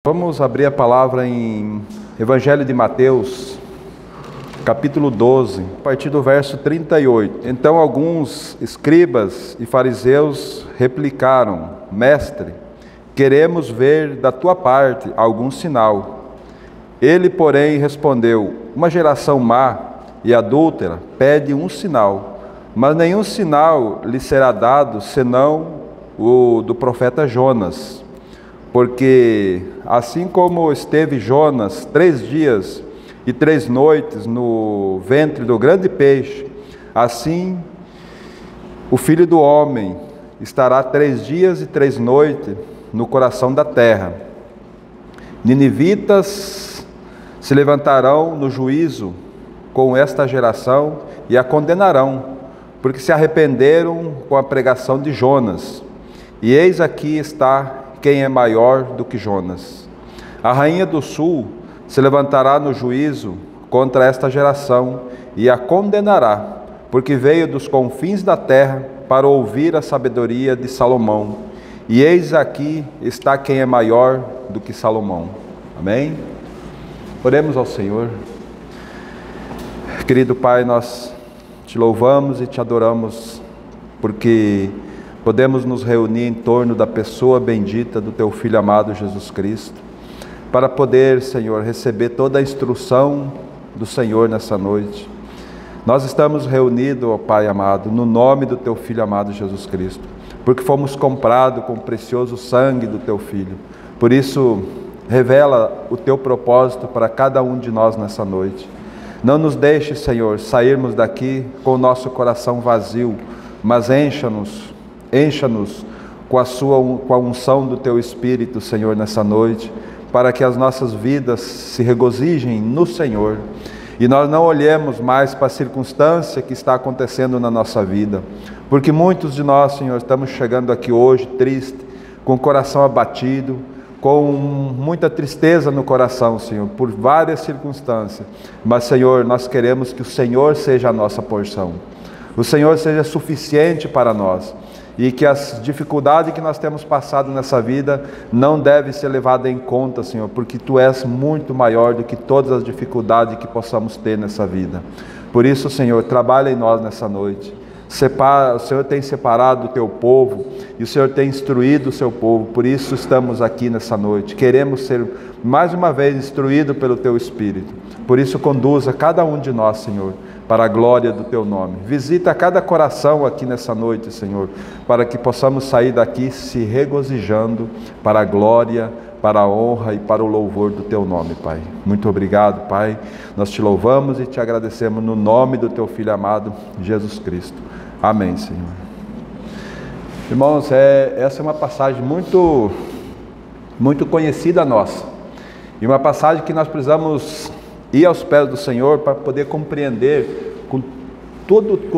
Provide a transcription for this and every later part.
Vamos abrir a palavra em Evangelho de Mateus, capítulo 12, a partir do verso 38. Então alguns escribas e fariseus replicaram: Mestre, queremos ver da tua parte algum sinal. Ele, porém, respondeu: Uma geração má e adúltera pede um sinal, mas nenhum sinal lhe será dado, senão o do profeta Jonas. Porque assim como esteve Jonas 3 dias e 3 noites no ventre do grande peixe, assim o Filho do Homem estará 3 dias e 3 noites no coração da terra. Ninivitas se levantarão no juízo com esta geração e a condenarão, porque se arrependeram com a pregação de Jonas. E eis aqui está quem é maior do que Jonas. A rainha do sul se levantará no juízo contra esta geração e a condenará, porque veio dos confins da terra para ouvir a sabedoria de Salomão. E eis aqui está quem é maior do que Salomão. Amém? Oremos ao Senhor. Querido Pai, nós te louvamos e te adoramos, porque podemos nos reunir em torno da pessoa bendita do Teu Filho amado Jesus Cristo, para poder, Senhor, receber toda a instrução do Senhor nessa noite. Nós estamos reunidos, ó Pai amado, no nome do Teu Filho amado Jesus Cristo, porque fomos comprados com o precioso sangue do Teu Filho. Por isso, revela o Teu propósito para cada um de nós nessa noite. Não nos deixe, Senhor, sairmos daqui com o nosso coração vazio, mas encha-nos com a unção do Teu Espírito, Senhor, nessa noite, para que as nossas vidas se regozijem no Senhor, e nós não olhemos mais para a circunstância que está acontecendo na nossa vida, porque muitos de nós, Senhor, estamos chegando aqui hoje triste, com o coração abatido, com muita tristeza no coração, Senhor, por várias circunstâncias, mas, Senhor, nós queremos que o Senhor seja a nossa porção, o Senhor seja suficiente para nós, e que as dificuldades que nós temos passado nessa vida não devem ser levadas em conta, Senhor, porque Tu és muito maior do que todas as dificuldades que possamos ter nessa vida. Por isso, Senhor, trabalha em nós nessa noite. O Senhor tem separado o Teu povo e o Senhor tem instruído o Seu povo, por isso estamos aqui nessa noite. Queremos ser mais uma vez instruídos pelo Teu Espírito. Por isso, conduza cada um de nós, Senhor, para a glória do Teu nome. Visita cada coração aqui nessa noite, Senhor, para que possamos sair daqui se regozijando para a glória, para a honra e para o louvor do Teu nome, Pai. Muito obrigado, Pai. Nós Te louvamos e Te agradecemos no nome do Teu Filho amado, Jesus Cristo. Amém, Senhor. Irmãos, essa é uma passagem muito conhecida nossa, e uma passagem que nós precisamos ir aos pés do Senhor para poder compreender com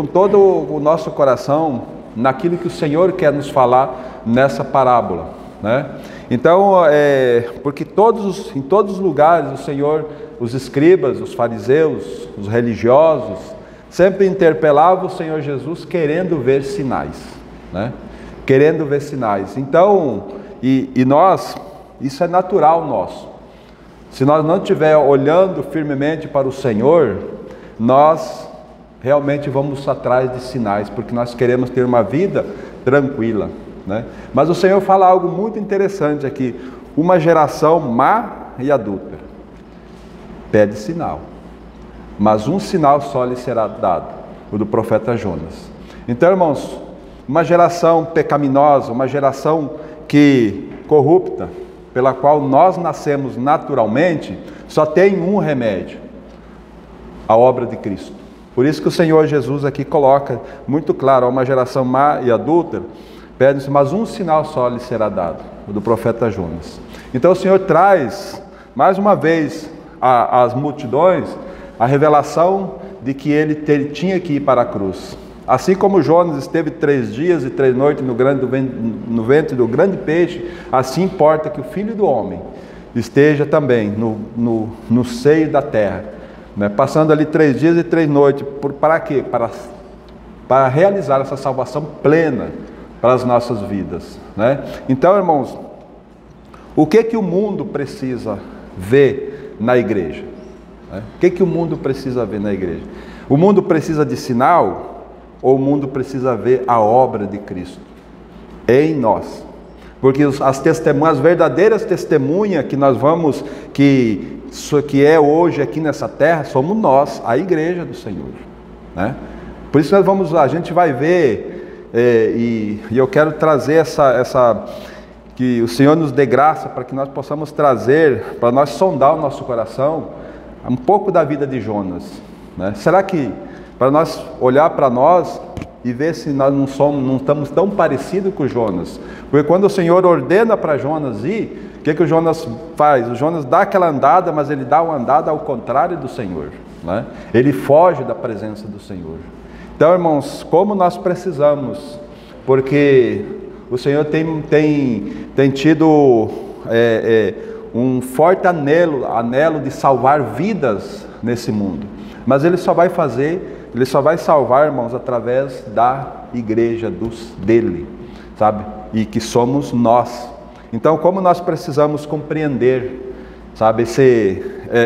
todo o nosso coração naquilo que o Senhor quer nos falar nessa parábola, né? Então, porque em todos os lugares o Senhor, os escribas, os fariseus, os religiosos, sempre interpelavam o Senhor Jesus querendo ver sinais, né? Querendo ver sinais. Então, e nós, isso é natural nosso. Se nós não estivermos olhando firmemente para o Senhor, nós realmente vamos atrás de sinais, porque nós queremos ter uma vida tranquila, né? Mas o Senhor fala algo muito interessante aqui: uma geração má e adúltera pede sinal, mas um sinal só lhe será dado, o do profeta Jonas. Então, irmãos, uma geração pecaminosa, uma geração corrupta, pela qual nós nascemos naturalmente, só tem um remédio: a obra de Cristo. Por isso que o Senhor Jesus aqui coloca muito claro: uma geração má e adúltera pede, mas um sinal só lhe será dado, o do profeta Jonas. Então o Senhor traz mais uma vez às multidões a revelação de que ele tinha que ir para a cruz. Assim como Jonas esteve 3 dias e 3 noites no ventre do grande peixe, assim importa que o Filho do Homem esteja também no seio da terra, né? Passando ali 3 dias e 3 noites, para quê? Para realizar essa salvação plena para as nossas vidas, né? Então, irmãos, O que o mundo precisa ver na igreja? O que o mundo precisa ver na igreja? O mundo precisa de sinal ou o mundo precisa ver a obra de Cristo em nós? Porque as verdadeiras testemunhas que nós vamos, que é hoje aqui nessa terra, somos nós, a igreja do Senhor, né? Por isso a gente vai ver, e eu quero trazer que o Senhor nos dê graça para que nós possamos trazer, para nós sondar o nosso coração, um pouco da vida de Jonas, né? Será que, para nós olhar para nós e ver se nós não estamos tão parecidos com Jonas? Porque quando o Senhor ordena para Jonas ir, o que o Jonas faz? O Jonas dá aquela andada, mas ele dá uma andada ao contrário do Senhor, né? Ele foge da presença do Senhor. Então, irmãos, como nós precisamos, porque o Senhor tem tido um forte anelo de salvar vidas nesse mundo, mas Ele só vai salvar, irmãos, através da igreja dele, sabe? E que somos nós. Então, como nós precisamos compreender, sabe,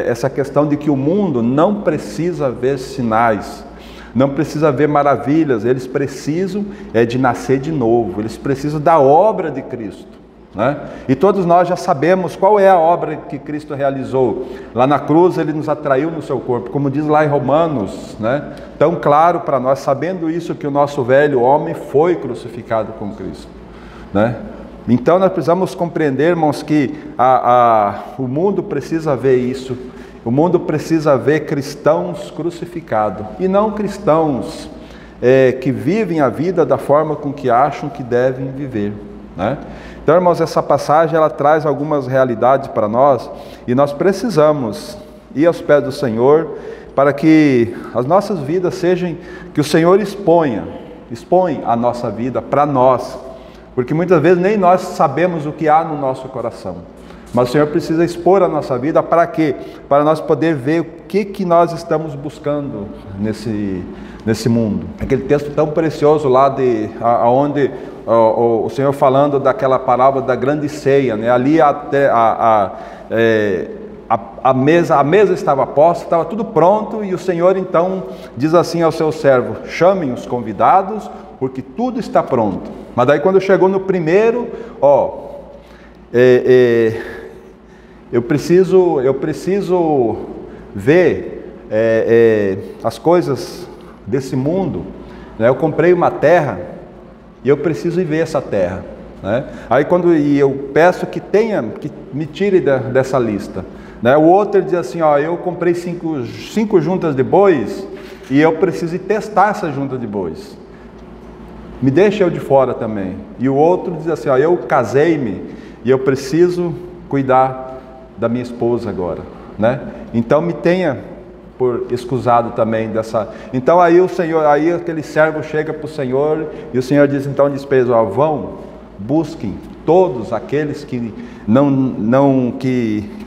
essa questão de que o mundo não precisa ver sinais, não precisa ver maravilhas, eles precisam de nascer de novo, eles precisam da obra de Cristo, né? E todos nós já sabemos qual é a obra que Cristo realizou. Lá na cruz Ele nos atraiu no seu corpo, como diz lá em Romanos, né? Tão claro para nós, sabendo isso, que o nosso velho homem foi crucificado com Cristo, né? Então nós precisamos compreender, irmãos, que o mundo precisa ver isso. O mundo precisa ver cristãos crucificados, e não cristãos que vivem a vida da forma com que acham que devem viver, né? Então, irmãos, essa passagem ela traz algumas realidades para nós, e nós precisamos ir aos pés do Senhor, para que as nossas vidas sejam, que o Senhor expõe a nossa vida para nós, porque muitas vezes nem nós sabemos o que há no nosso coração. Mas o Senhor precisa expor a nossa vida para quê? Para nós poder ver o que nós estamos buscando nesse mundo. Aquele texto tão precioso lá onde o Senhor falando daquela parábola da grande ceia, né? Ali a mesa estava posta, estava tudo pronto, e o Senhor então diz assim ao seu servo: chamem os convidados, porque tudo está pronto. Mas daí quando chegou no primeiro, eu preciso ver as coisas desse mundo, né? Eu comprei uma terra e eu preciso ir ver essa terra, né? Aí eu peço que me tire dessa lista, né? O outro diz assim: eu comprei cinco juntas de bois e eu preciso ir testar essa junta de bois, me deixa eu de fora também. E o outro diz assim: eu casei-me e eu preciso cuidar da minha esposa agora, né? Então me tenha por excusado também dessa. Então aí aquele servo chega para o Senhor, e o Senhor diz então: vão, busquem todos aqueles que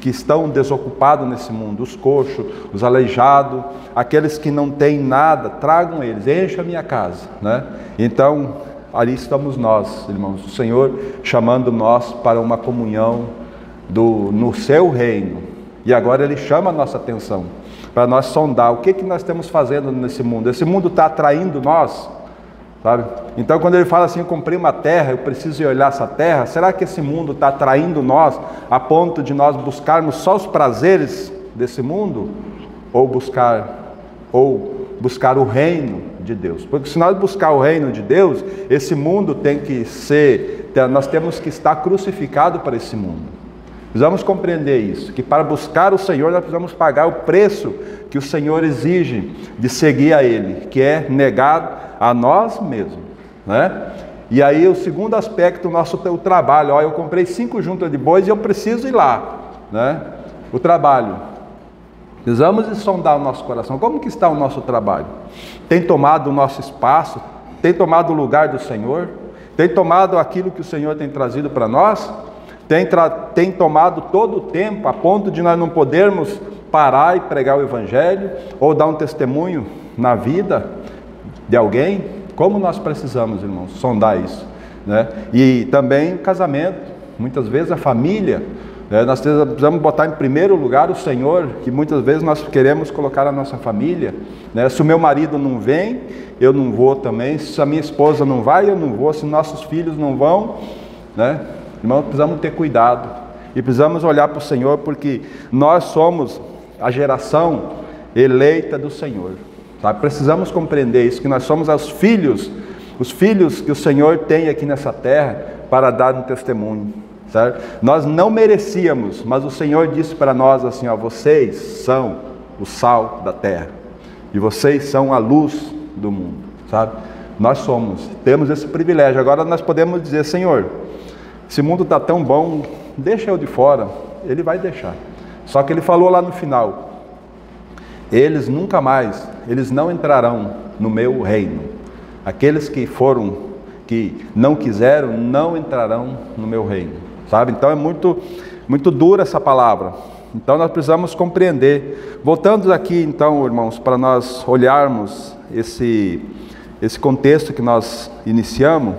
que estão desocupados nesse mundo, os coxos, os aleijados, aqueles que não têm nada, tragam eles, encha a minha casa, né? Então ali estamos nós, irmãos, o Senhor chamando nós para uma comunhão no seu reino. E agora Ele chama a nossa atenção para nós sondar o que nós estamos fazendo nesse mundo. Esse mundo está atraindo nós, sabe? Então quando Ele fala assim: eu comprei uma terra, eu preciso ir olhar essa terra, será que esse mundo está atraindo nós a ponto de nós buscarmos só os prazeres desse mundo, ou buscar o reino de Deus? Porque se nós buscar o reino de Deus, esse mundo nós temos que estar crucificado para esse mundo. Precisamos compreender isso, que para buscar o Senhor nós precisamos pagar o preço que o Senhor exige de seguir a Ele, que é negar a nós mesmos, né? E aí o segundo aspecto, o trabalho. Eu comprei 5 juntas de bois e eu preciso ir lá, né? O trabalho. Precisamos sondar o nosso coração. Como que está o nosso trabalho? Tem tomado o nosso espaço? Tem tomado o lugar do Senhor? Tem tomado aquilo que o Senhor tem trazido para nós? Tem tomado todo o tempo, a ponto de nós não podermos parar e pregar o Evangelho, ou dar um testemunho na vida de alguém? Como nós precisamos, irmãos, sondar isso, né? E também o casamento, muitas vezes a família, nós precisamos botar em primeiro lugar o Senhor, que muitas vezes nós queremos colocar a nossa família, Se o meu marido não vem, eu não vou também. Se a minha esposa não vai, eu não vou. Se nossos filhos não vão, Irmãos, precisamos ter cuidado e precisamos olhar para o Senhor, porque nós somos a geração eleita do Senhor, sabe? Precisamos compreender isso, que nós somos os filhos que o Senhor tem aqui nessa terra para dar um testemunho. Certo? Nós não merecíamos, mas o Senhor disse para nós assim, vocês são o sal da terra e vocês são a luz do mundo, sabe? Nós temos esse privilégio. Agora nós podemos dizer, Senhor, esse mundo está tão bom, deixa eu de fora. Ele vai deixar. Só que ele falou lá no final, eles não entrarão no meu reino. Aqueles que não quiseram, não entrarão no meu reino. Sabe? Então é muito dura essa palavra. Então nós precisamos compreender. Voltando aqui então, irmãos, para nós olharmos esse contexto que nós iniciamos,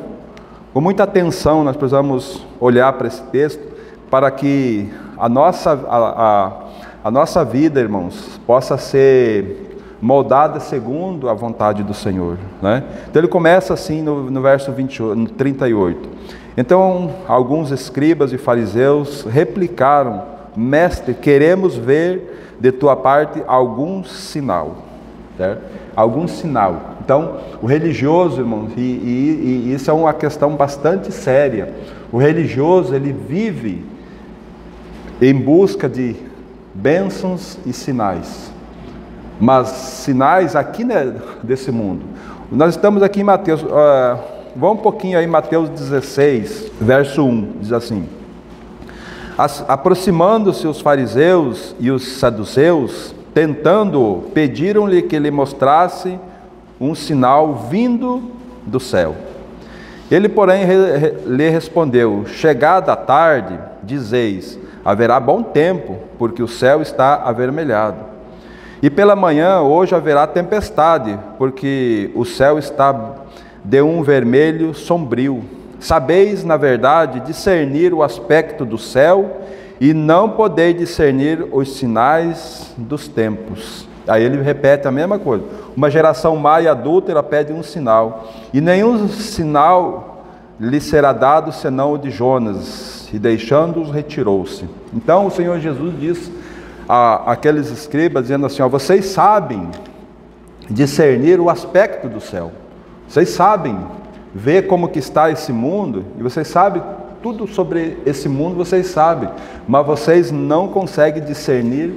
com muita atenção nós precisamos olhar para esse texto, para que a nossa vida, irmãos, possa ser moldada segundo a vontade do Senhor, Então ele começa assim no verso 38. Então, alguns escribas e fariseus replicaram, mestre, queremos ver de tua parte algum sinal, certo? Algum sinal. Então, o religioso, irmãos, e isso é uma questão bastante séria, o religioso, ele vive em busca de bênçãos e sinais, mas sinais aqui desse mundo. Nós estamos aqui em Mateus, vamos um pouquinho aí, Mateus 16, verso 1, diz assim: aproximando-se os fariseus e os saduceus, tentando, pediram-lhe que lhe mostrasse um sinal vindo do céu. Ele, porém, lhe respondeu: chegada a tarde, dizeis, haverá bom tempo, porque o céu está avermelhado. E pela manhã, hoje haverá tempestade, porque o céu está de um vermelho sombrio. Sabeis, na verdade, discernir o aspecto do céu, e não podeis discernir os sinais dos tempos. Aí ele repete a mesma coisa. Uma geração má e adúltera pede um sinal, e nenhum sinal lhe será dado senão o de Jonas, e deixando-os retirou-se. Então o Senhor Jesus diz àqueles escribas, dizendo assim, vocês sabem discernir o aspecto do céu, vocês sabem ver como que está esse mundo, e vocês sabem tudo sobre esse mundo, vocês sabem, mas vocês não conseguem discernir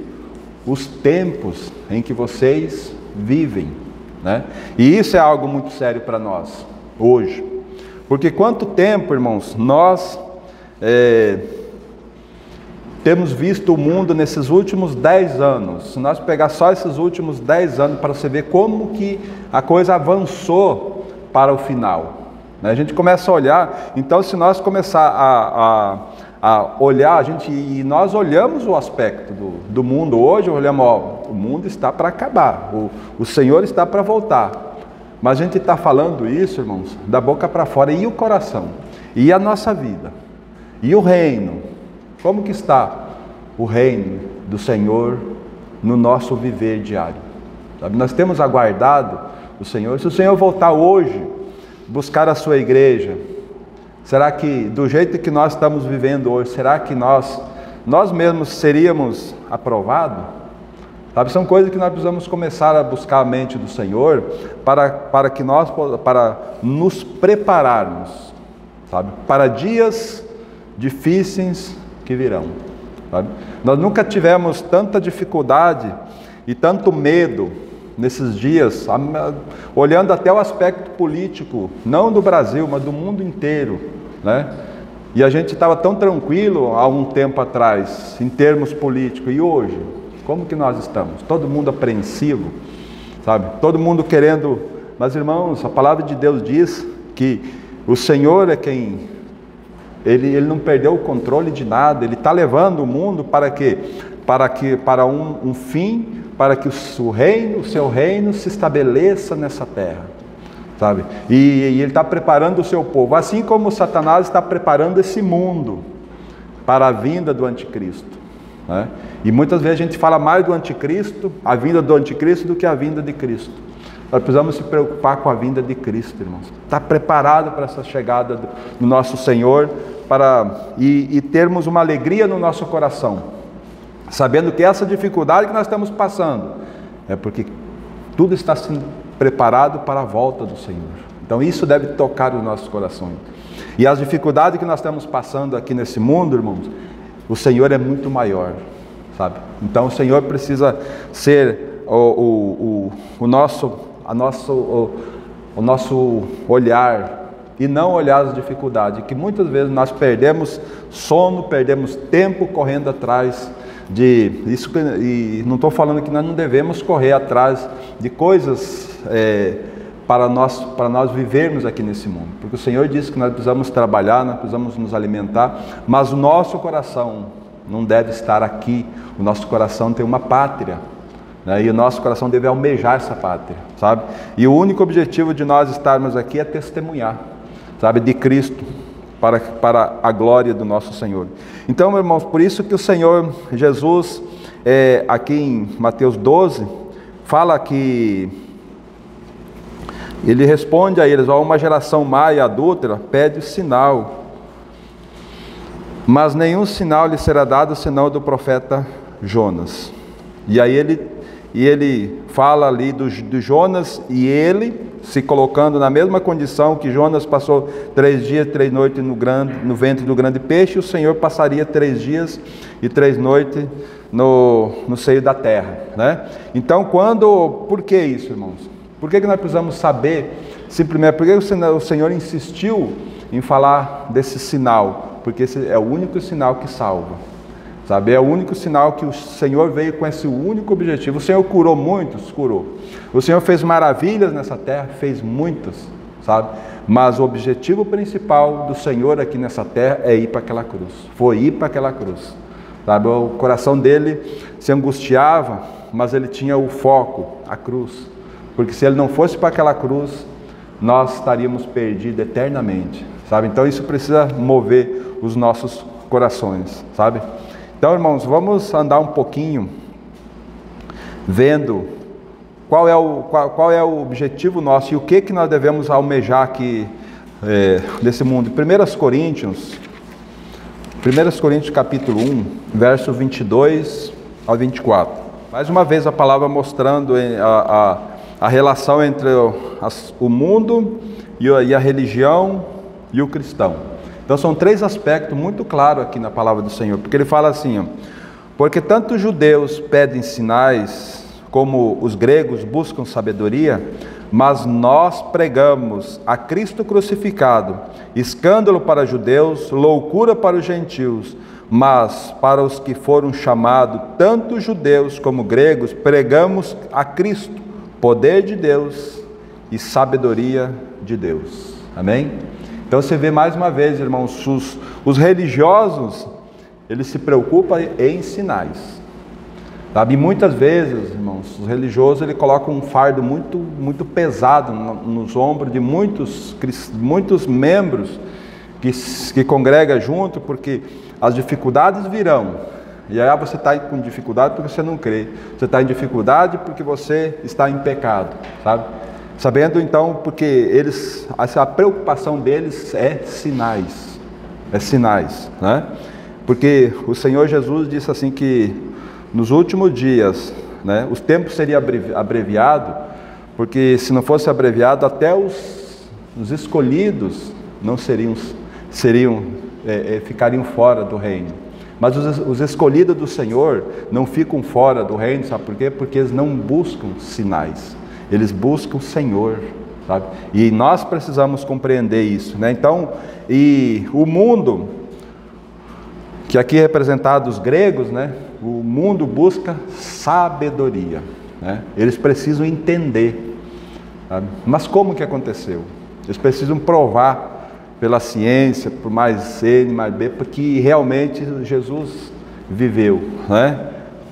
os tempos em que vocês vivem, E isso é algo muito sério para nós, hoje, porque quanto tempo, irmãos, nós temos visto o mundo nesses últimos 10 anos, se nós pegar só esses últimos 10 anos, para você ver como que a coisa avançou para o final, A gente começa a olhar, então se nós começar a olhar, e nós olhamos o aspecto do mundo hoje, olhamos, o mundo está para acabar, o Senhor está para voltar, mas a gente está falando isso, irmãos, da boca para fora, e o coração, e a nossa vida, e o reino, como que está o reino do Senhor no nosso viver diário? Sabe? Nós temos aguardado o Senhor. Se o Senhor voltar hoje, buscar a sua igreja, será que do jeito que nós estamos vivendo hoje, será que nós mesmos seríamos aprovados? Sabe? São coisas que nós precisamos começar a buscar a mente do Senhor para nos prepararmos, sabe? Para dias difíceis que virão, sabe? Nós nunca tivemos tanta dificuldade e tanto medo nesses dias, olhando até o aspecto político, não do Brasil, mas do mundo inteiro, E a gente estava tão tranquilo há um tempo atrás, em termos políticos, e hoje, como que nós estamos? Todo mundo apreensivo, sabe? Todo mundo querendo, mas irmãos, a palavra de Deus diz que o Senhor é quem... Ele não perdeu o controle de nada, Ele está levando o mundo para um fim, para que o seu reino se estabeleça nessa terra, sabe? E Ele está preparando o seu povo, assim como Satanás está preparando esse mundo, para a vinda do anticristo, né? E muitas vezes a gente fala mais do anticristo, a vinda do anticristo, do que a vinda de Cristo. Nós precisamos se preocupar com a vinda de Cristo, irmãos. Estar preparado para essa chegada do nosso Senhor, e termos uma alegria no nosso coração, sabendo que essa dificuldade que nós estamos passando é porque tudo está sendo preparado para a volta do Senhor. Então isso deve tocar os nossos corações. E as dificuldades que nós estamos passando aqui nesse mundo, irmãos, o Senhor é muito maior, sabe? Então o Senhor precisa ser o nosso olhar, e não olhar as dificuldades, que muitas vezes nós perdemos sono, perdemos tempo correndo atrás disso, e não estou falando que nós não devemos correr atrás de coisas para nós vivermos aqui nesse mundo, porque o Senhor disse que nós precisamos trabalhar, nós precisamos nos alimentar, mas o nosso coração não deve estar aqui. O nosso coração tem uma pátria, né? E o nosso coração deve almejar essa pátria, sabe? E o único objetivo de nós estarmos aqui é testemunhar, sabe, de Cristo, para a glória do nosso Senhor. Então, meus irmãos, por isso que o Senhor Jesus, aqui em Mateus 12, fala que ele responde a eles: uma geração má e adúltera pede sinal, mas nenhum sinal lhe será dado senão do profeta Jonas. E aí ele fala ali do Jonas, e ele se colocando na mesma condição que Jonas passou 3 dias e 3 noites no ventre do grande peixe, o Senhor passaria 3 dias e 3 noites no seio da terra, né? Então, por que isso, irmãos? Por que nós precisamos saber, simplesmente, por que o Senhor insistiu em falar desse sinal? Porque esse é o único sinal que salva, sabe? É o único sinal que o Senhor veio com esse único objetivo. O Senhor curou muitos, curou. O Senhor fez maravilhas nessa terra, fez muitas, sabe? Mas o objetivo principal do Senhor aqui nessa terra é ir para aquela cruz. Foi ir para aquela cruz, sabe? O coração dele se angustiava, mas ele tinha o foco, a cruz. Porque se ele não fosse para aquela cruz, nós estaríamos perdidos eternamente, sabe? Então isso precisa mover os nossos corações, sabe? Então, irmãos, vamos andar um pouquinho vendo qual é o objetivo nosso e o que nós devemos almejar aqui nesse mundo. 1 Coríntios capítulo 1, verso 22 ao 24. Mais uma vez a palavra mostrando a relação entre o mundo e a religião e o cristão. Então são 3 aspectos muito claros aqui na palavra do Senhor, porque ele fala assim, ó: porque tanto os judeus pedem sinais, como os gregos buscam sabedoria, mas nós pregamos a Cristo crucificado, escândalo para judeus, loucura para os gentios, mas para os que foram chamados, tanto judeus como gregos, pregamos a Cristo, poder de Deus e sabedoria de Deus. Amém? Então você vê mais uma vez, irmãos, os religiosos, eles se preocupam em sinais, sabe? E muitas vezes, irmãos, os religiosos, ele coloca um fardo muito, muito pesado nos ombros de muitos membros que congregam junto, porque as dificuldades virão. E aí você está com dificuldade porque você não crê, você está em dificuldade porque você está em pecado, sabe? Sabendo então, porque a preocupação deles é sinais, né? Porque o Senhor Jesus disse assim que nos últimos dias, né, os tempos seriam abreviados, porque se não fosse abreviado, até os escolhidos não ficariam fora do reino. Mas os escolhidos do Senhor não ficam fora do reino, sabe por quê? Porque eles não buscam sinais, eles buscam o Senhor, sabe? E nós precisamos compreender isso, né? Então, e o mundo, que aqui é representado os gregos, né? O mundo busca sabedoria, né? Eles precisam entender, sabe? Mas como que aconteceu? Eles precisam provar pela ciência, por mais N, mais B, porque realmente Jesus viveu, né?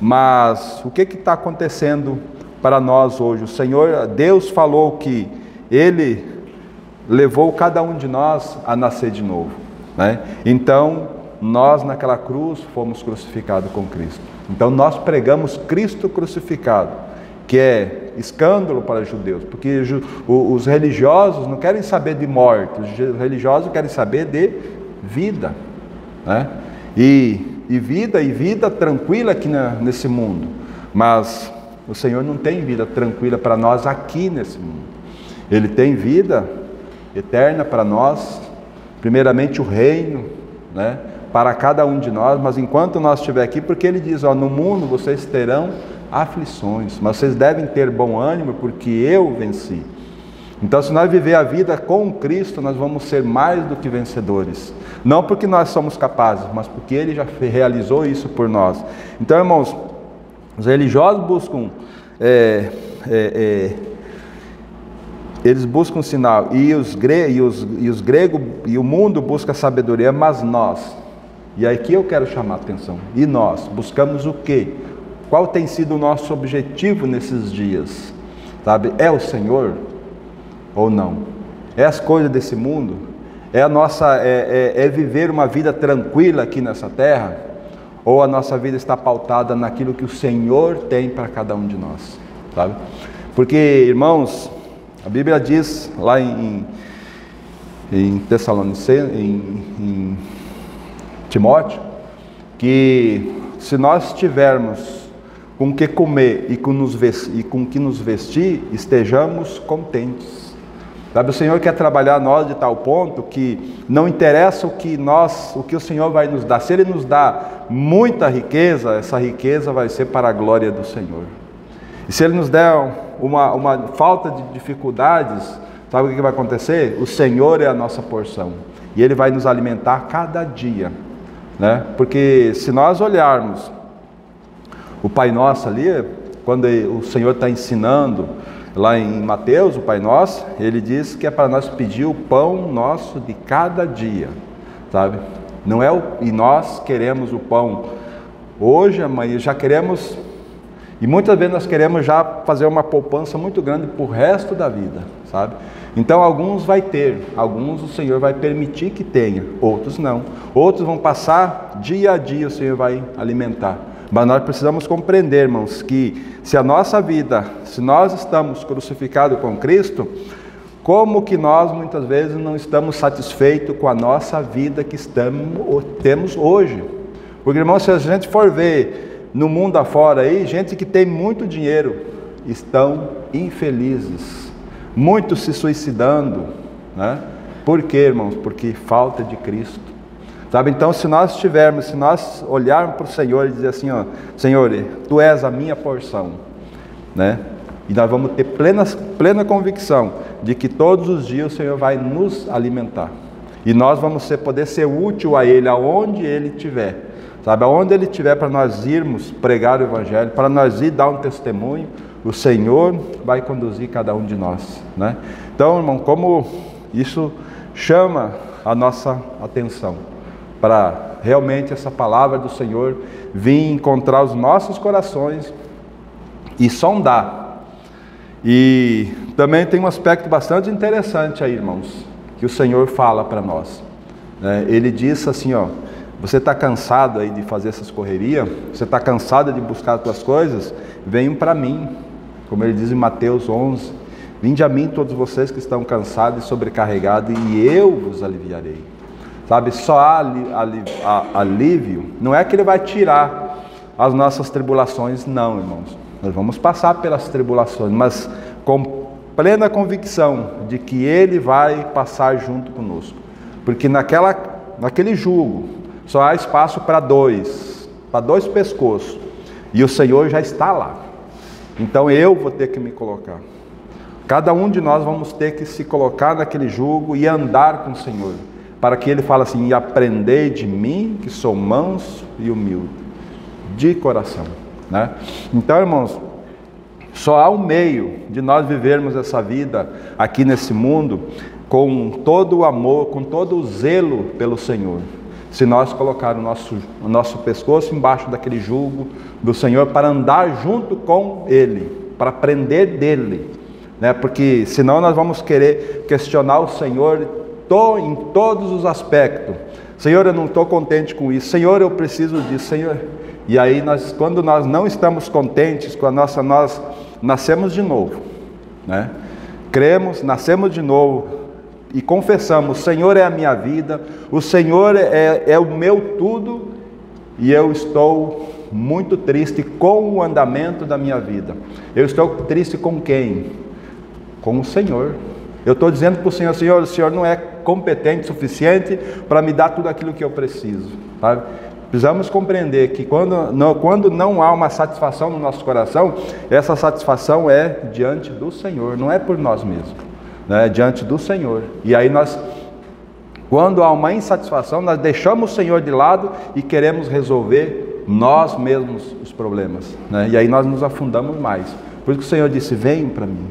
Mas o que está acontecendo para nós hoje? O Senhor, Deus falou que Ele levou cada um de nós a nascer de novo, né? Então, nós naquela cruz fomos crucificados com Cristo. Então nós pregamos Cristo crucificado, que é escândalo para os judeus, porque os religiosos não querem saber de morte, os religiosos querem saber de vida, né? E vida tranquila aqui nesse mundo, mas o Senhor não tem vida tranquila para nós aqui nesse mundo. Ele tem vida eterna para nós, primeiramente o reino, né, para cada um de nós, mas enquanto nós estiver aqui, porque Ele diz, no mundo vocês terão aflições, mas vocês devem ter bom ânimo, porque eu venci. Então, se nós viver a vida com Cristo, nós vamos ser mais do que vencedores. Não porque nós somos capazes, mas porque Ele já realizou isso por nós. Então, irmãos, os religiosos buscam, eles buscam sinal, e os gregos e o mundo busca sabedoria, mas nós, e aqui eu quero chamar a atenção, e nós buscamos o quê? Qual tem sido o nosso objetivo nesses dias? Sabe? É o Senhor ou não? É as coisas desse mundo? É viver uma vida tranquila aqui nessa terra? Ou a nossa vida está pautada naquilo que o Senhor tem para cada um de nós? Sabe? Porque, irmãos, a Bíblia diz lá em Tessalonicenses, em Timóteo, que se nós tivermos com o que comer e com o que nos vestir, estejamos contentes. Sabe, o Senhor quer trabalhar nós de tal ponto que não interessa o que o Senhor vai nos dar. Se Ele nos dá muita riqueza, essa riqueza vai ser para a glória do Senhor. E se Ele nos der uma falta de dificuldades, sabe o que vai acontecer? O Senhor é a nossa porção. E Ele vai nos alimentar cada dia, né? Porque se nós olharmos o Pai Nosso ali, quando o Senhor está ensinando, lá em Mateus, o Pai Nosso, Ele diz que é para nós pedir o pão nosso de cada dia, sabe? Não é e nós queremos o pão hoje, amanhã, já queremos, e muitas vezes nós queremos já fazer uma poupança muito grande para o resto da vida, sabe? Então alguns vai ter, alguns o Senhor vai permitir que tenha, outros não. Outros vão passar dia a dia, o Senhor vai alimentar. Mas nós precisamos compreender, irmãos, que se a nossa vida, se nós estamos crucificados com Cristo, como que nós muitas vezes não estamos satisfeitos com a nossa vida que temos hoje? Porque, irmãos, se a gente for ver no mundo afora aí, gente que tem muito dinheiro, estão infelizes, muitos se suicidando, né? Por quê, irmãos? Porque falta de Cristo. Sabe, então se nós olharmos para o Senhor e dizer assim, Senhor, Tu és a minha porção, né? E nós vamos ter plena convicção de que todos os dias o Senhor vai nos alimentar. E nós vamos poder ser útil a Ele, aonde Ele estiver. Sabe, aonde Ele estiver para nós irmos pregar o Evangelho, para nós ir dar um testemunho, o Senhor vai conduzir cada um de nós, né? Então, irmão, como isso chama a nossa atenção, para realmente essa palavra do Senhor vir encontrar os nossos corações e sondar. E também tem um aspecto bastante interessante aí, irmãos, que o Senhor fala para nós. Ele diz assim, você está cansado aí de fazer essas correrias? Você está cansado de buscar as tuas coisas? Venham para mim, como Ele diz em Mateus 11, vinde a mim todos vocês que estão cansados e sobrecarregados, e eu vos aliviarei. Sabe, só há alívio, não é que Ele vai tirar as nossas tribulações, não, irmãos. Nós vamos passar pelas tribulações, mas com plena convicção de que Ele vai passar junto conosco. Porque naquele jugo só há espaço para dois pescoços, e o Senhor já está lá. Então eu vou ter que me colocar. Cada um de nós vamos ter que se colocar naquele jugo e andar com o Senhor, para que Ele fale assim, e aprendei de mim, que sou manso e humilde, de coração, né? Então, irmãos, só há um meio de nós vivermos essa vida aqui nesse mundo, com todo o amor, com todo o zelo pelo Senhor, se nós colocarmos o nosso pescoço embaixo daquele jugo do Senhor, para andar junto com Ele, para aprender dEle, né? Porque senão nós vamos querer questionar o Senhor em todos os aspectos, Senhor, eu não estou contente com isso. Senhor, eu preciso disso. Senhor. E aí, quando nós não estamos contentes com a nossa, nós nascemos de novo, né? Cremos, nascemos de novo e confessamos: o Senhor é a minha vida, o Senhor é o meu tudo, e eu estou muito triste com o andamento da minha vida. Eu estou triste com quem? Com o Senhor. Eu estou dizendo para o Senhor: Senhor, o Senhor não é competente o suficiente para me dar tudo aquilo que eu preciso, sabe? Precisamos compreender que quando não há uma satisfação no nosso coração, essa satisfação é diante do Senhor, não é por nós mesmos, né? É diante do Senhor. E aí quando há uma insatisfação, nós deixamos o Senhor de lado e queremos resolver nós mesmos os problemas, né? E aí nós nos afundamos mais. Por isso que o Senhor disse: vem para mim,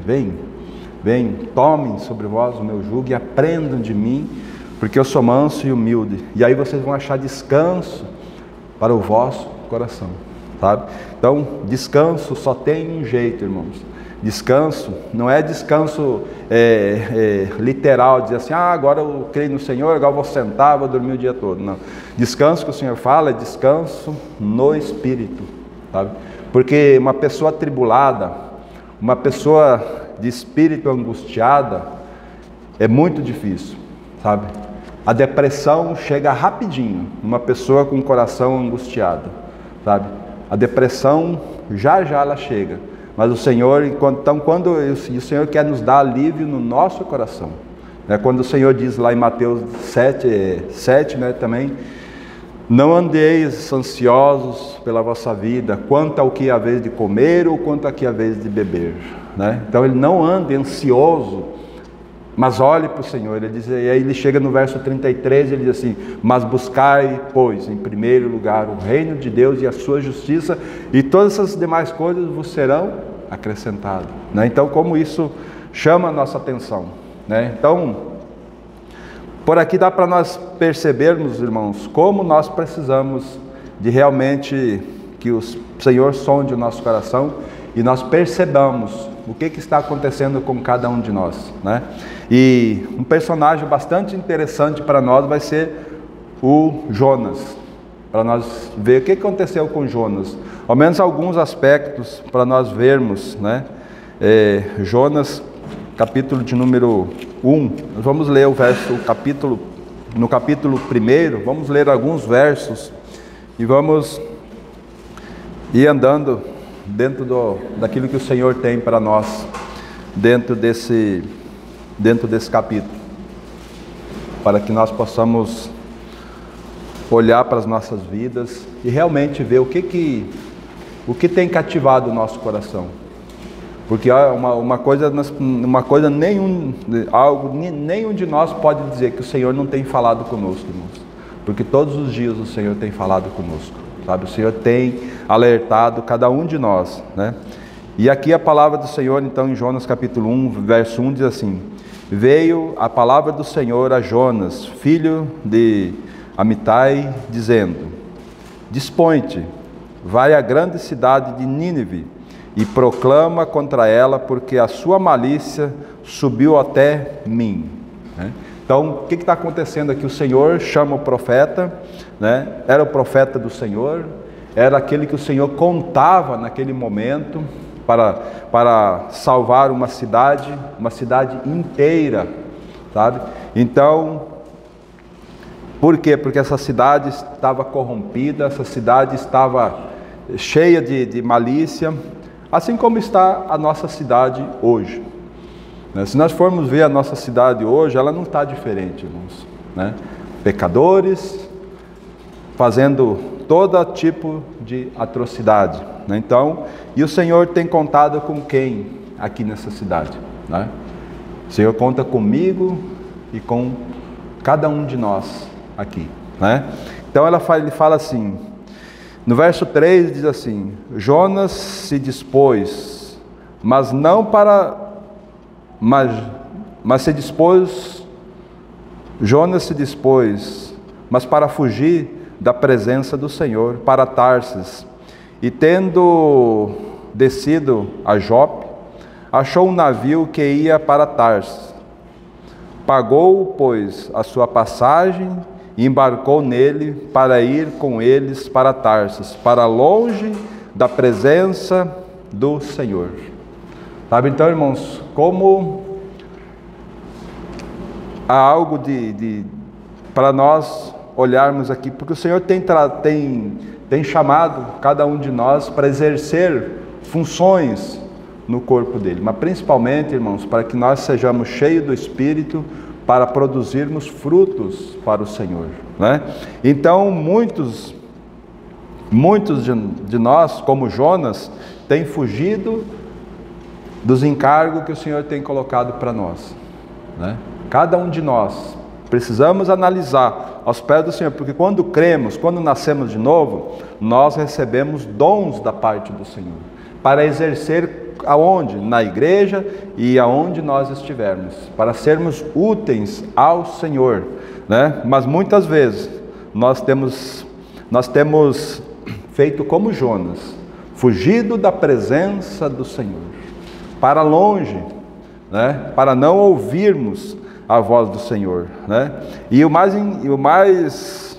vem, tomem sobre vós o meu jugo e aprendam de mim, porque eu sou manso e humilde. E aí vocês vão achar descanso para o vosso coração, sabe? Então, descanso só tem um jeito, irmãos. Descanso não é descanso literal, dizer assim: agora eu creio no Senhor, agora eu vou sentar, vou dormir o dia todo. Não. Descanso que o Senhor fala é descanso no Espírito, sabe? Porque uma pessoa atribulada, uma pessoa de espírito angustiada, é muito difícil, sabe? A depressão chega rapidinho, uma pessoa com o coração angustiado, sabe? A depressão já ela chega, mas o Senhor, então quando o Senhor quer nos dar alívio no nosso coração, né? Quando o Senhor diz lá em Mateus 7, né, também: não andeis ansiosos pela vossa vida, quanto ao que é a vez de comer ou quanto ao que é a vez de beber, né? Então ele não ande ansioso, mas olhe para o Senhor. Ele diz, e aí ele chega no verso 33, ele diz assim: mas buscai, pois, em primeiro lugar o reino de Deus e a sua justiça, e todas essas demais coisas vos serão acrescentadas, né? Então, como isso chama a nossa atenção, né? Então, por aqui dá para nós percebermos, irmãos, como nós precisamos de realmente que o Senhor sonde o nosso coração e nós percebamos o que está acontecendo com cada um de nós, né? E um personagem bastante interessante para nós vai ser o Jonas, para nós ver o que aconteceu com Jonas, ao menos alguns aspectos para nós vermos, né? Jonas, capítulo de número 1, nós vamos ler no capítulo 1, vamos ler alguns versos e vamos ir andando dentro daquilo que o Senhor tem para nós, dentro desse capítulo, para que nós possamos olhar para as nossas vidas e realmente ver o que tem cativado o nosso coração. Porque uma coisa nenhum de nós pode dizer que o Senhor não tem falado conosco, irmãos. Porque todos os dias o Senhor tem falado conosco, sabe? O Senhor tem alertado cada um de nós, né? E aqui a palavra do Senhor, então, em Jonas capítulo 1, verso 1, diz assim: veio a palavra do Senhor a Jonas, filho de Amitai, dizendo: dispõe-te, vai à grande cidade de Nínive e proclama contra ela, porque a sua malícia subiu até mim, né? Então, o que está acontecendo aqui? O Senhor chama o profeta, né? Era o profeta do Senhor, era aquele que o Senhor contava naquele momento para salvar uma cidade inteira, sabe? Então, por quê? Porque essa cidade estava corrompida, essa cidade estava cheia de malícia, assim como está a nossa cidade hoje, né? Se nós formos ver a nossa cidade hoje, ela não está diferente, irmãos, né? Pecadores fazendo todo tipo de atrocidade, né? Então, e o Senhor tem contado com quem aqui nessa cidade, né? O Senhor conta comigo e com cada um de nós aqui, né? Então ele fala assim, no verso 3 diz assim: Jonas se dispôs, mas Jonas se dispôs, mas para fugir da presença do Senhor, para Tarsis, e tendo descido a Jope, achou um navio que ia para Tarsis. Pagou, pois, a sua passagem e embarcou nele para ir com eles para Tarsis, para longe da presença do Senhor. Sabe, então, irmãos, como há algo para nós olharmos aqui, porque o Senhor tem chamado cada um de nós para exercer funções no corpo dele, mas principalmente, irmãos, para que nós sejamos cheios do Espírito, para produzirmos frutos para o Senhor, né? Então, muitos de nós, como Jonas, têm fugido dos encargos que o Senhor tem colocado para nós, né? Cada um de nós precisamos analisar aos pés do Senhor, porque quando cremos, quando nascemos de novo, nós recebemos dons da parte do Senhor, para exercer aonde? Na igreja e aonde nós estivermos, para sermos úteis ao Senhor, né? Mas muitas vezes nós temos feito como Jonas, fugido da presença do Senhor, para longe, né? Para não ouvirmos a voz do Senhor, né? E o mais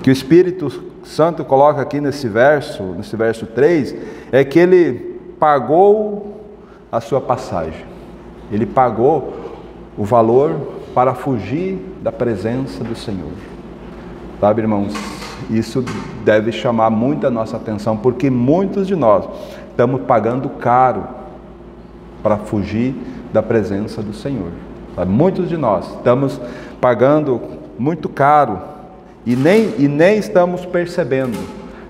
que o Espírito Santo coloca aqui nesse verso 3, é que ele pagou a sua passagem. Ele pagou o valor para fugir da presença do Senhor. Sabe, irmãos, isso deve chamar muito a nossa atenção, porque muitos de nós estamos pagando caro para fugir da presença do Senhor. Sabe? Muitos de nós estamos pagando muito caro e nem estamos percebendo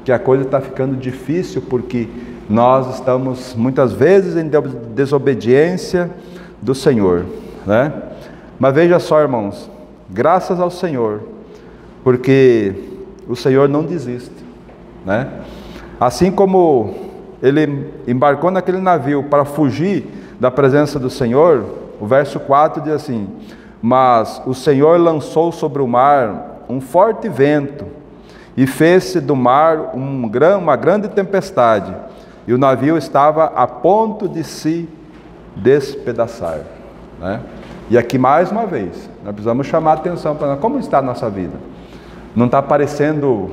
que a coisa está ficando difícil, porque nós estamos muitas vezes em desobediência do Senhor, né? Mas veja só, irmãos, graças ao Senhor, porque o Senhor não desiste, né? Assim como ele embarcou naquele navio para fugir da presença do Senhor, o verso 4 diz assim: mas o Senhor lançou sobre o mar um forte vento, e fez-se do mar uma grande tempestade, e o navio estava a ponto de se despedaçar, né? E aqui mais uma vez, nós precisamos chamar a atenção para nós. Como está a nossa vida? Não está parecendo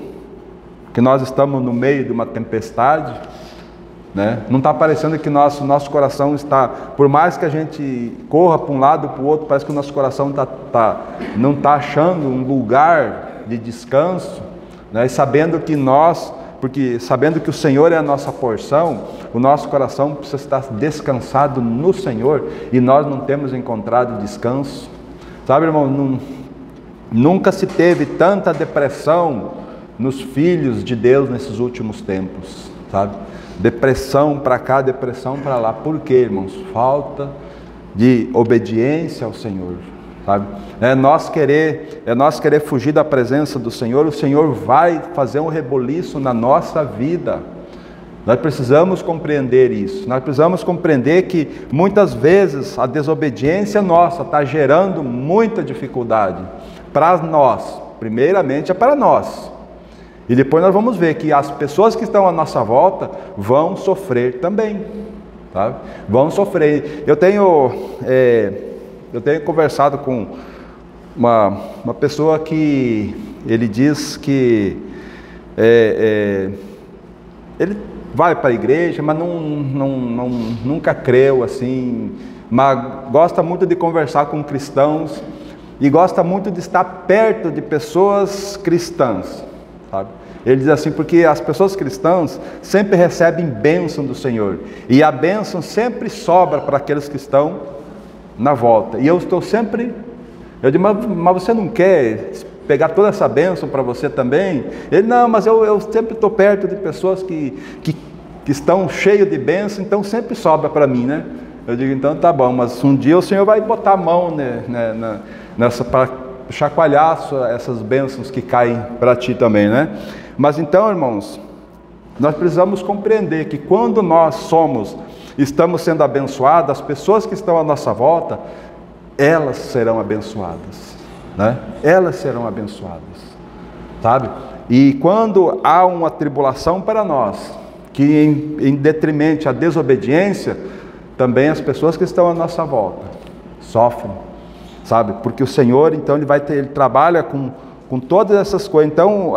que nós estamos no meio de uma tempestade, né? Não está parecendo que nosso coração está, por mais que a gente corra para um lado para o outro, parece que o nosso coração não está achando um lugar de descanso, né? E sabendo que sabendo que o Senhor é a nossa porção, o nosso coração precisa estar descansado no Senhor, e nós não temos encontrado descanso. Sabe, irmão, nunca se teve tanta depressão nos filhos de Deus nesses últimos tempos, sabe? Depressão para cá, depressão para lá. Por quê, irmãos? Falta de obediência ao Senhor, sabe? É nós querer fugir da presença do Senhor. O Senhor vai fazer um reboliço na nossa vida. Nós precisamos compreender isso. Nós precisamos compreender que muitas vezes a desobediência nossa está gerando muita dificuldade para nós. Primeiramente é para nós. E depois nós vamos ver que as pessoas que estão à nossa volta vão sofrer também, tá? Vão sofrer. Eu tenho conversado com uma pessoa que ele diz que ele vai para a igreja, mas nunca creu assim, mas gosta muito de conversar com cristãos e gosta muito de estar perto de pessoas cristãs. Sabe? Ele diz assim, porque as pessoas cristãs sempre recebem bênção do Senhor, e a bênção sempre sobra para aqueles que estão na volta. E eu digo, mas você não quer pegar toda essa bênção para você também? Ele, não, mas eu sempre estou perto de pessoas que estão cheias de bênção, então sempre sobra para mim, né? Eu digo, então tá bom, mas um dia o Senhor vai botar a mão nessa para chacoalhar essas bênçãos que caem para ti também, né? Mas então, irmãos, nós precisamos compreender que quando nós estamos sendo abençoados, as pessoas que estão à nossa volta, elas serão abençoadas, né? Elas serão abençoadas, sabe? E quando há uma tribulação para nós, que em detrimento à desobediência, também as pessoas que estão à nossa volta sofrem, sabe? Porque o Senhor, então, ele trabalha com todas essas coisas. Então,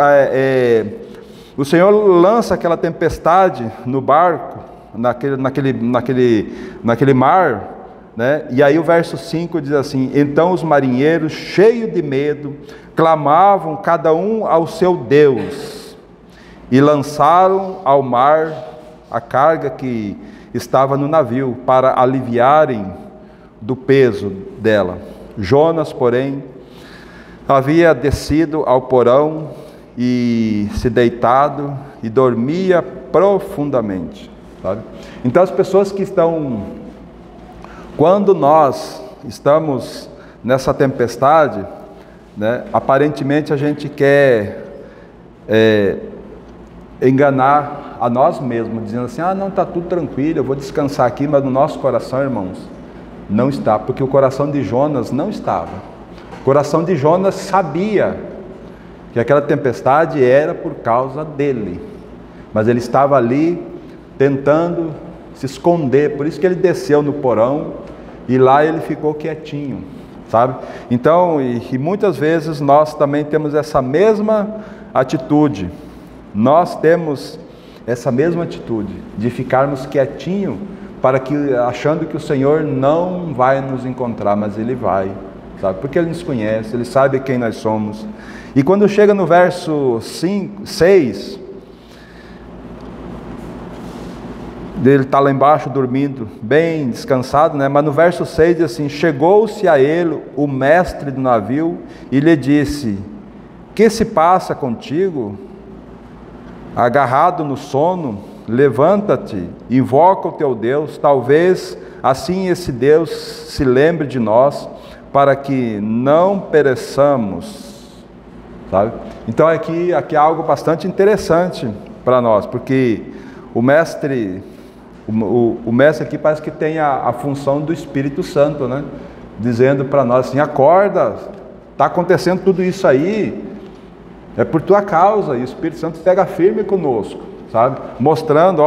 o Senhor lança aquela tempestade no barco, naquele mar, né? E aí o verso 5 diz assim: então os marinheiros, cheios de medo, clamavam cada um ao seu Deus, e lançaram ao mar a carga que estava no navio, para aliviarem do peso dela. Jonas, porém, havia descido ao porão e se deitado e dormia profundamente, sabe? Então as pessoas que estão, quando nós estamos nessa tempestade, né, aparentemente a gente quer enganar a nós mesmos, dizendo assim: ah, não, está tudo tranquilo, eu vou descansar aqui. Mas no nosso coração, irmãos, não está, porque o coração de Jonas não estava. O coração de Jonas sabia que aquela tempestade era por causa dele, mas ele estava ali tentando se esconder. Por isso que ele desceu no porão e lá ele ficou quietinho, sabe? Então, e muitas vezes nós também temos essa mesma atitude. Nós temos essa mesma atitude de ficarmos quietinho, achando que o Senhor não vai nos encontrar, mas Ele vai, sabe? Porque Ele nos conhece, Ele sabe quem nós somos. E quando chega no verso 6, ele está lá embaixo dormindo, bem descansado, né? Mas no verso 6 diz assim: chegou-se a ele o mestre do navio e lhe disse: que se passa contigo? Agarrado no sono, levanta-te, invoca o teu Deus, talvez assim esse Deus se lembre de nós, para que não pereçamos, sabe? Então aqui é algo bastante interessante para nós, porque o mestre aqui parece que tem a função do Espírito Santo, né? Dizendo para nós assim: acorda, está acontecendo tudo isso aí, é por tua causa. E o Espírito Santo pega firme conosco, sabe? Mostrando,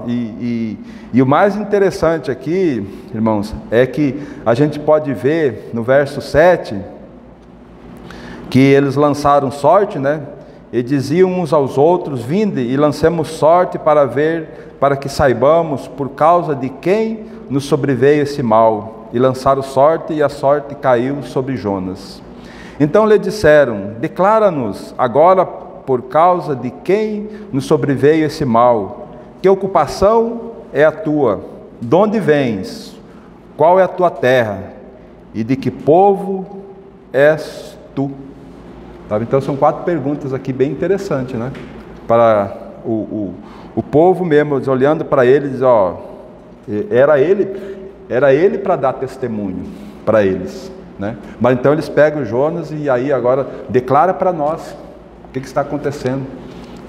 e o mais interessante aqui, irmãos, é que a gente pode ver no verso 7, que eles lançaram sorte, né? E diziam uns aos outros: vinde e lancemos sorte para que saibamos por causa de quem nos sobreveio esse mal. E lançaram sorte, e a sorte caiu sobre Jonas. Então lhe disseram: declara-nos agora por causa de quem nos sobreveio esse mal. Que ocupação é a tua? De onde vens? Qual é a tua terra? E de que povo és tu? Sabe? Então são 4 perguntas aqui bem interessantes, né? Para o povo mesmo, olhando para eles, era ele para dar testemunho para eles, né? Mas então eles pegam Jonas e aí agora declara para nós o que está acontecendo,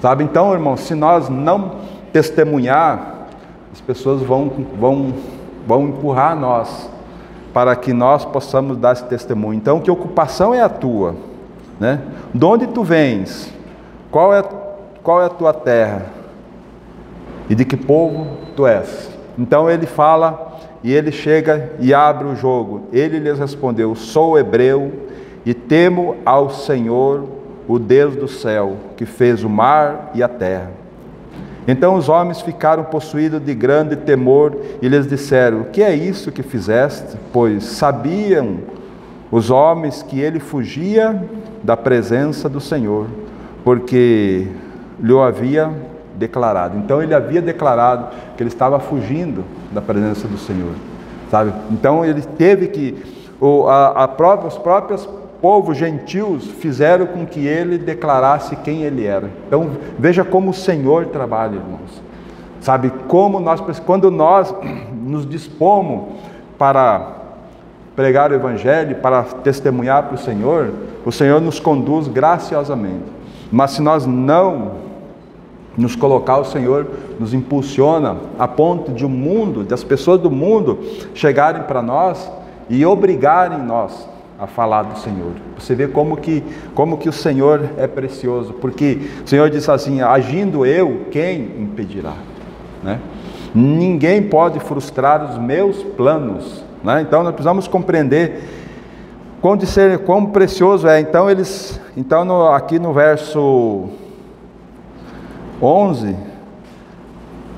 sabe? Então, irmão, se nós não testemunhar, as pessoas vão empurrar nós para que nós possamos dar esse testemunho. Então, que ocupação é a tua, né? De onde tu vens? Qual é a tua terra? E de que povo tu és? Então ele fala, e ele chega e abre o jogo. Ele lhes respondeu: sou hebreu e temo ao Senhor, o Deus do céu, que fez o mar e a terra. Então os homens ficaram possuídos de grande temor e lhes disseram: o que é isso que fizeste? Pois sabiam os homens que ele fugia da presença do Senhor, porque lhe havia declarado. Então ele havia declarado que ele estava fugindo da presença do Senhor, sabe? Então ele teve que, os próprios povos gentios fizeram com que ele declarasse quem ele era. Então veja como o Senhor trabalha, irmãos, sabe? Quando nós nos dispomos para pregar o Evangelho, para testemunhar para o Senhor nos conduz graciosamente. Mas se nós não nos colocar, o Senhor nos impulsiona a ponto de as pessoas do mundo chegarem para nós e obrigarem nós a falar do Senhor. Você vê como que o Senhor é precioso, porque o Senhor disse assim: agindo eu, quem impedirá, né? Ninguém pode frustrar os meus planos, né? Então nós precisamos compreender quão precioso é. Então aqui no verso 11,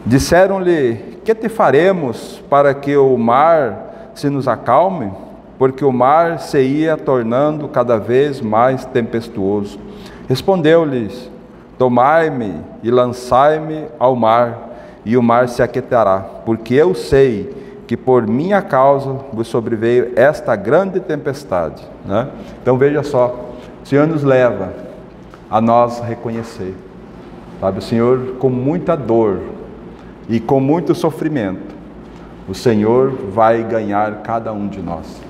disseram-lhe: que te faremos para que o mar se nos acalme? Porque o mar se ia tornando cada vez mais tempestuoso. Respondeu-lhes: tomai-me e lançai-me ao mar, e o mar se aquietará, porque eu sei que por minha causa vos sobreveio esta grande tempestade. Né? Então veja só, o Senhor nos leva a nós reconhecer, sabe? O Senhor, com muita dor e com muito sofrimento, o Senhor vai ganhar cada um de nós,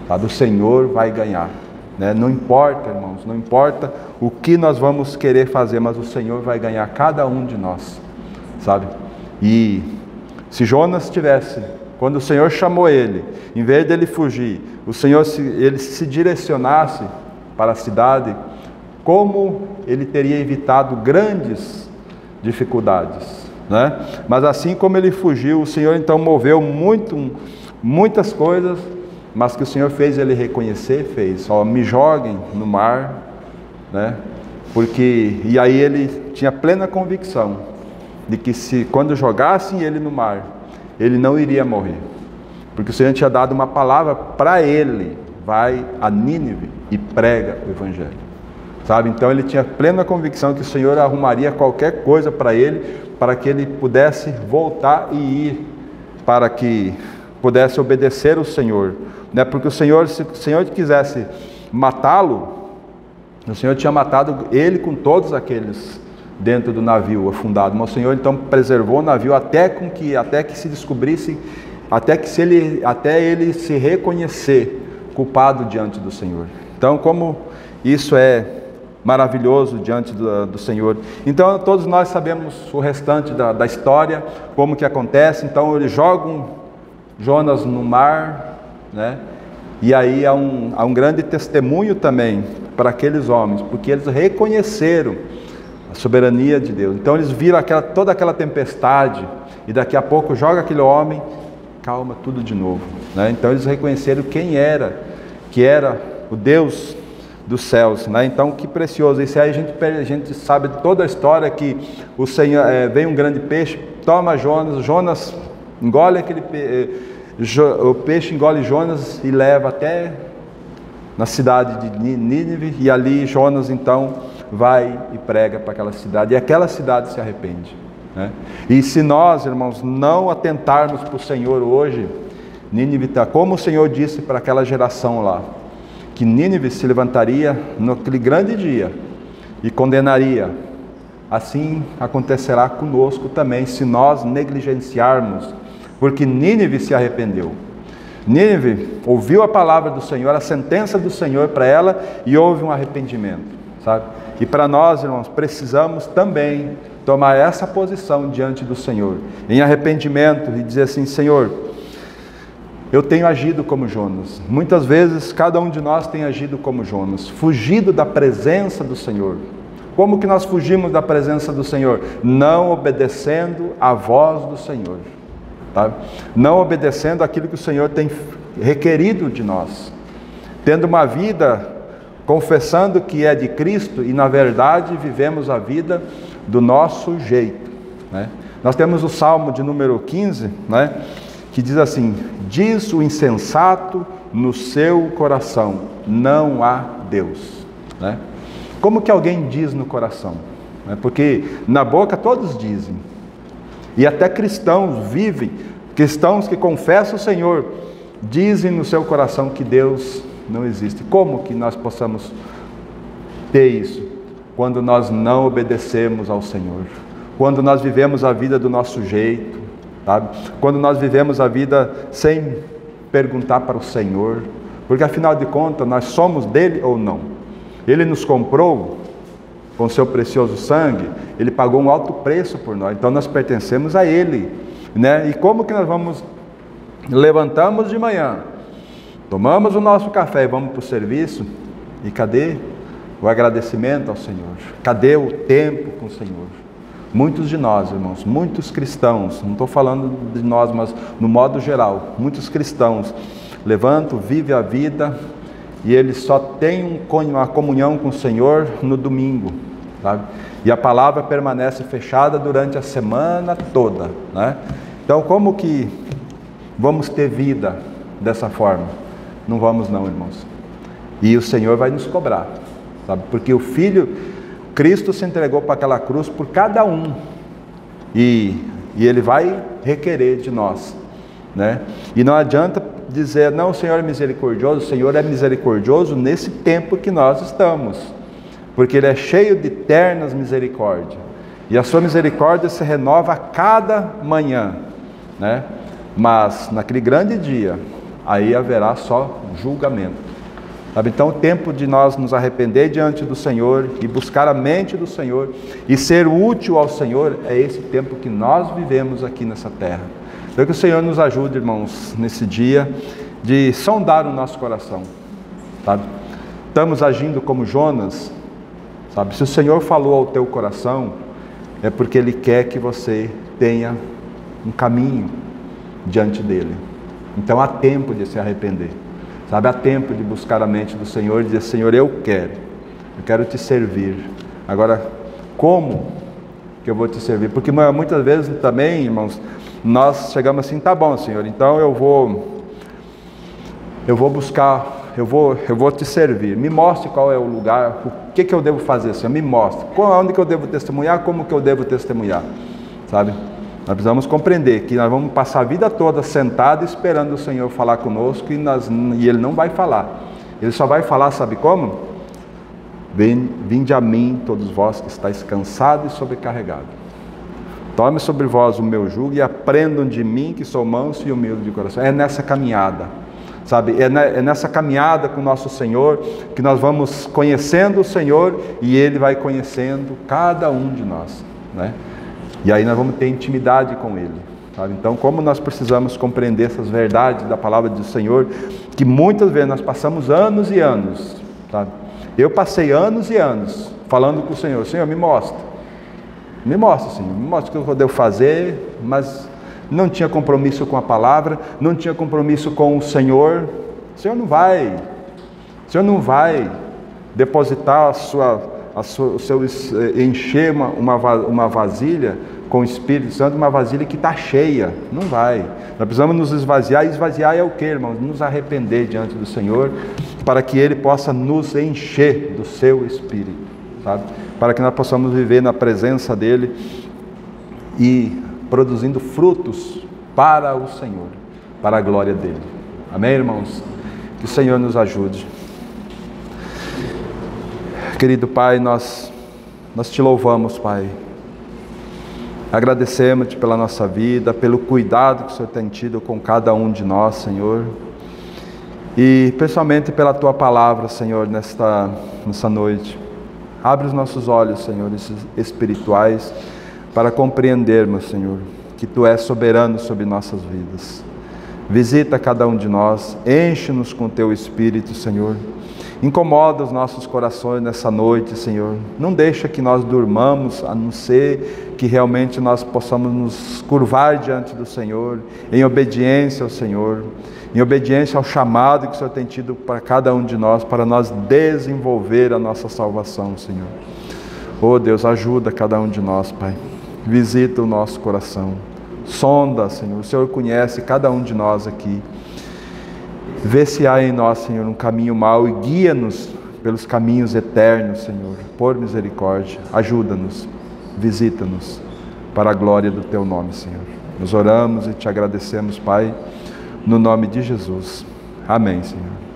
sabe? O Senhor vai ganhar, né? Não importa, irmãos, não importa o que nós vamos querer fazer, mas o Senhor vai ganhar cada um de nós, sabe? E se Jonas tivesse, quando o Senhor chamou ele, em vez dele fugir, ele se direcionasse para a cidade, como ele teria evitado grandes dificuldades, né? Mas assim como ele fugiu, o Senhor então moveu muitas coisas, mas que o Senhor fez ele reconhecer, me joguem no mar, né? E aí ele tinha plena convicção de que quando jogassem ele no mar, ele não iria morrer, porque o Senhor tinha dado uma palavra para ele: vai a Nínive e prega o Evangelho, sabe? Então ele tinha plena convicção que o Senhor arrumaria qualquer coisa para ele, para que ele pudesse voltar e ir, para que pudesse obedecer ao Senhor, né? Porque se o Senhor quisesse matá-lo, o Senhor tinha matado ele com todos aqueles dentro do navio afundado, mas o Senhor então preservou o navio até que se descobrisse, até ele se reconhecer culpado diante do Senhor. Então, como isso é maravilhoso diante do Senhor. Então todos nós sabemos o restante da história, como que acontece. Então eles jogam Jonas no mar, né? E aí há um grande testemunho também para aqueles homens, porque eles reconheceram a soberania de Deus. Então eles viram toda aquela tempestade, e daqui a pouco joga aquele homem, calma tudo de novo, né? Então eles reconheceram que era o Deus dos céus, né? Então que precioso. Isso aí a gente sabe toda a história, que o Senhor vem um grande peixe, toma Jonas engole o peixe engole Jonas e leva até na cidade de Nínive, e ali Jonas então vai e prega para aquela cidade, e aquela cidade se arrepende, né? E se nós, irmãos, não atentarmos para o Senhor hoje, Nínive está, como o Senhor disse para aquela geração lá, que Nínive se levantaria naquele grande dia e condenaria, assim acontecerá conosco também, se nós negligenciarmos, porque Nínive se arrependeu. Nínive ouviu a palavra do Senhor, a sentença do Senhor para ela, e houve um arrependimento, sabe? E para nós, irmãos, precisamos também tomar essa posição diante do Senhor, em arrependimento, e dizer assim: Senhor, eu tenho agido como Jonas. Muitas vezes cada um de nós tem agido como Jonas, fugido da presença do Senhor. Como que nós fugimos da presença do Senhor? Não obedecendo à voz do Senhor, tá? Não obedecendo aquilo que o Senhor tem requerido de nós, tendo uma vida confessando que é de Cristo, e na verdade vivemos a vida do nosso jeito, né? Nós temos o Salmo de número 15, né, que diz assim: diz o insensato no seu coração, não há Deus, né? Como que alguém diz no coração, né? Porque na boca todos dizem, e até cristãos que confessam o Senhor, dizem no seu coração que Deus não existe. Como que nós possamos ter isso? Quando nós não obedecemos ao Senhor, quando nós vivemos a vida do nosso jeito, sabe? Quando nós vivemos a vida sem perguntar para o Senhor, porque afinal de contas nós somos dele ou não? Ele nos comprou com seu precioso sangue, ele pagou um alto preço por nós, então nós pertencemos a ele, né? E como que nós levantamos de manhã, tomamos o nosso café e vamos para o serviço, e cadê o agradecimento ao Senhor? Cadê o tempo com o Senhor? Muitos de nós, irmãos, muitos cristãos, não estou falando de nós, mas no modo geral, muitos cristãos levantam, vivem a vida e ele só tem uma comunhão com o Senhor no domingo, sabe? E a palavra permanece fechada durante a semana toda, né? Então, como que vamos ter vida dessa forma? Não vamos não, irmãos. E o Senhor vai nos cobrar, sabe? Porque o Filho, Cristo se entregou para aquela cruz por cada um. E Ele vai requerer de nós, né? E não adianta dizer, não, o Senhor é misericordioso. O Senhor é misericordioso nesse tempo que nós estamos, porque Ele é cheio de ternas misericórdias, e a sua misericórdia se renova a cada manhã, né? Mas naquele grande dia, aí haverá só julgamento, sabe? Então o tempo de nós nos arrepender diante do Senhor e buscar a mente do Senhor e ser útil ao Senhor, é esse tempo que nós vivemos aqui nessa terra. Então que o Senhor nos ajude, irmãos, nesse dia, de sondar o nosso coração, sabe? Estamos agindo como Jonas, sabe? Se o Senhor falou ao teu coração, é porque Ele quer que você tenha um caminho diante dEle. Então há tempo de se arrepender, sabe? Há tempo de buscar a mente do Senhor e dizer, Senhor, eu quero te servir. Agora, como que eu vou te servir? Porque muitas vezes também, irmãos, nós chegamos assim, tá bom, Senhor, então eu vou buscar, eu vou te servir. Me mostre qual é o lugar, o que eu devo fazer, Senhor, me mostre. Onde que eu devo testemunhar, como que eu devo testemunhar, sabe? Nós precisamos compreender que nós vamos passar a vida toda sentado esperando o Senhor falar conosco e Ele não vai falar. Ele só vai falar, sabe como? Vinde a mim, todos vós que estáis cansados e sobrecarregados. Tome sobre vós o meu jugo e aprendam de mim, que sou manso e humilde de coração. É nessa caminhada, sabe? É nessa caminhada com o nosso Senhor que nós vamos conhecendo o Senhor e Ele vai conhecendo cada um de nós, né? E aí nós vamos ter intimidade com Ele, sabe? Então, como nós precisamos compreender essas verdades da palavra do Senhor, que muitas vezes nós passamos anos e anos, sabe? Eu passei anos e anos falando com o Senhor, Senhor, me mostra, Senhor, me mostra o que eu devo fazer, mas não tinha compromisso com a palavra, não tinha compromisso com o Senhor. O Senhor não vai depositar encher uma vasilha com o Espírito Santo, uma vasilha que está cheia. Não vai. Nós precisamos nos esvaziar. E esvaziar é o que, irmãos? Nos arrepender diante do Senhor, para que Ele possa nos encher do seu Espírito, sabe? Para que nós possamos viver na presença dEle e produzindo frutos para o Senhor, para a glória dEle. Amém, irmãos? Que o Senhor nos ajude. Querido Pai, nós te louvamos, Pai. Agradecemos-te pela nossa vida, pelo cuidado que o Senhor tem tido com cada um de nós, Senhor. E principalmente pela Tua palavra, Senhor, nessa noite. Abre os nossos olhos, Senhor, espirituais, para compreendermos, Senhor, que Tu és soberano sobre nossas vidas. Visita cada um de nós, enche-nos com Teu Espírito, Senhor. Incomoda os nossos corações nessa noite, Senhor. Não deixa que nós durmamos, a não ser que realmente nós possamos nos curvar diante do Senhor, em obediência ao Senhor, em obediência ao chamado que o Senhor tem tido para cada um de nós, para nós desenvolver a nossa salvação, Senhor. Oh Deus, ajuda cada um de nós, Pai. Visita o nosso coração. Sonda, Senhor. O Senhor conhece cada um de nós aqui. Vê se há em nós, Senhor, um caminho mau e guia-nos pelos caminhos eternos, Senhor. Por misericórdia, ajuda-nos, visita-nos, para a glória do Teu nome, Senhor. Nós oramos e Te agradecemos, Pai, no nome de Jesus. Amém, Senhor.